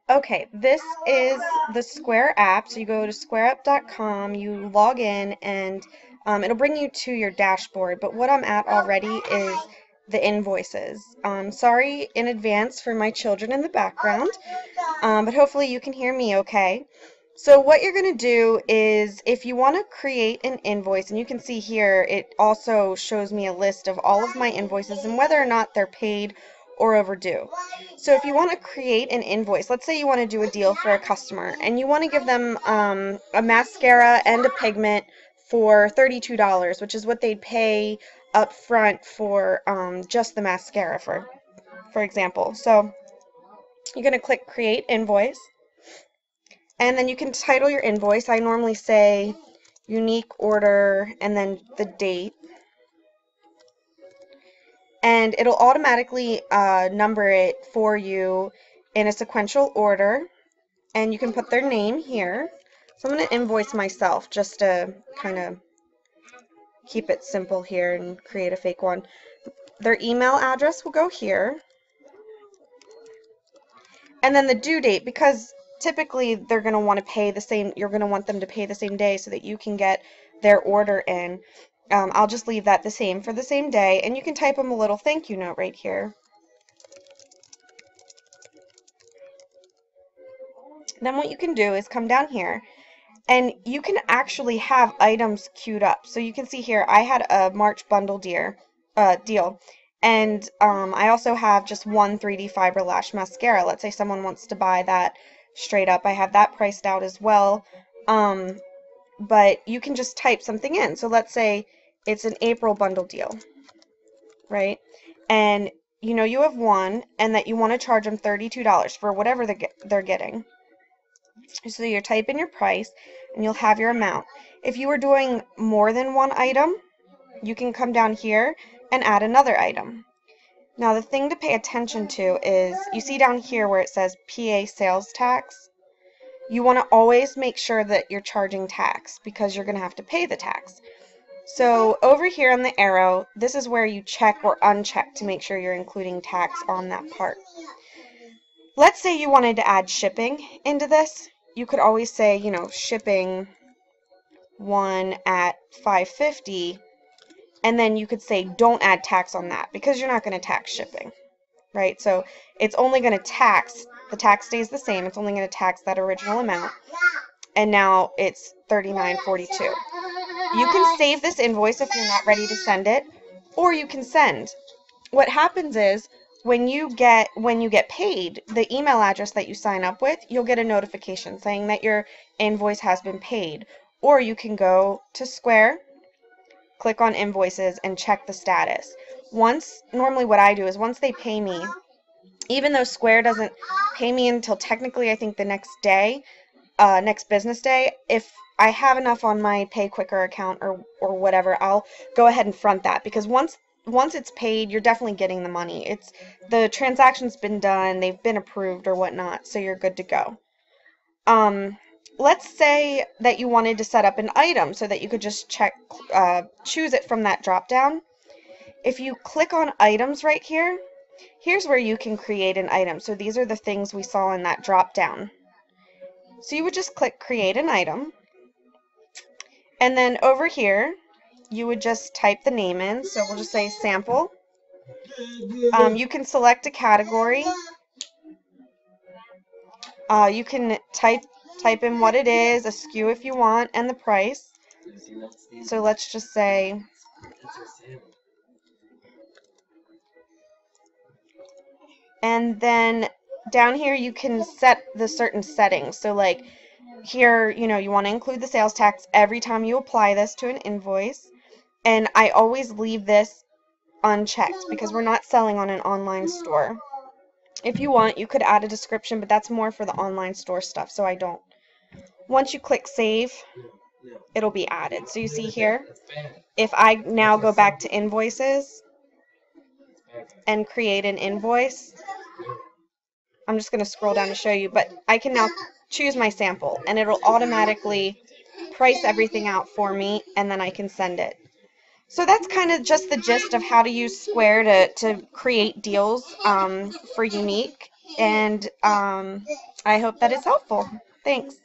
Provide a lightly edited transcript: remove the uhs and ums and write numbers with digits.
Okay, this is the Square app. So you go to squareup.com, you log in, and it'll bring you to your dashboard. But what I'm at already is the invoices. Sorry in advance for my children in the background, but hopefully you can hear me okay. So what you're going to do is if you want to create an invoice, and you can see here it also shows me a list of all of my invoices and whether or not they're paid or overdue. So if you want to create an invoice, let's say you want to do a deal for a customer and you want to give them a mascara and a pigment for $32, which is what they'd pay up front for just the mascara, for example. So you're going to click Create Invoice, and then you can title your invoice. I normally say Younique order and then the date, and it'll automatically number it for you in a sequential order, and you can put their name here. So I'm going to invoice myself just to kind of keep it simple here and create a fake one. Their email address will go here, and then the due date, because typically they're going to want to pay the same, you're going to want them to pay the same day so that you can get their order in. I'll just leave that the same for the same day, and you can type them a little thank you note right here. Then what you can do is come down here, and you can actually have items queued up. So you can see here I had a March bundle deal, and I also have just one 3D fiber lash mascara. Let's say someone wants to buy that straight up. I have that priced out as well. But you can just type something in. So let's say it's an April bundle deal, right? And you know you have one, and that you want to charge them $32 for whatever they're getting. So you type in your price, and you'll have your amount. If you were doing more than one item, you can come down here and add another item. Now the thing to pay attention to is, you see down here where it says PA sales tax? You want to always make sure that you're charging tax, because you're going to have to pay the tax. So over here on the arrow, this is where you check or uncheck to make sure you're including tax on that part. Let's say you wanted to add shipping into this. You could always say, you know, shipping one at $5.50, and then you could say don't add tax on that, because you're not going to tax shipping, right? So it's only going to tax, the tax stays the same, it's only going to tax that original amount, and now it's $39.42. You can save this invoice if you're not ready to send it, or you can send. What happens is when you get paid, the email address that you sign up with, you'll get a notification saying that your invoice has been paid. Or you can go to Square, click on Invoices, and check the status. Normally what I do is once they pay me, even though Square doesn't pay me until technically I think the next day, next business day, if I have enough on my Pay Quicker account or whatever, I'll go ahead and front that, because once it's paid, you're definitely getting the money. It's the transaction's been done, they've been approved or whatnot, so you're good to go. Let's say that you wanted to set up an item so that you could just choose it from that drop down. If you click on items right here, here's where you can create an item. So these are the things we saw in that drop down. So you would just click create an item, and then over here you would just type the name in. So we'll just say sample. You can select a category. You can type in what it is, a SKU if you want, and the price. So let's just say and then down here you can set the certain settings. So like here, you know, you want to include the sales tax every time you apply this to an invoice, and I always leave this unchecked because we're not selling on an online store. If you want, you could add a description, but that's more for the online store stuff, so I don't. Once you click save, it'll be added. So you see here, if I now go back to invoices and create an invoice, I'm just going to scroll down to show you, but I can now choose my sample, and it'll automatically price everything out for me, and then I can send it. So that's kind of just the gist of how to use Square to create deals for Younique. And I hope that is helpful. Thanks.